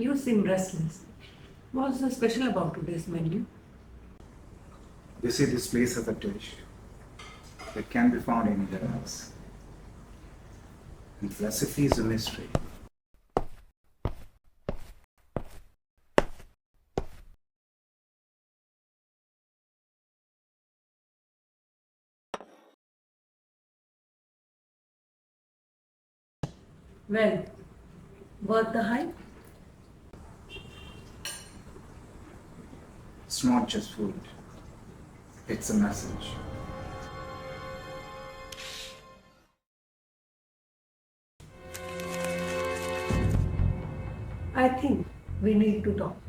You seem restless. What's so special about today's menu? You see, this place has a dish that can be found anywhere else. And the recipe is a mystery. Well, worth the hype? It's not just food, it's a message. I think we need to talk.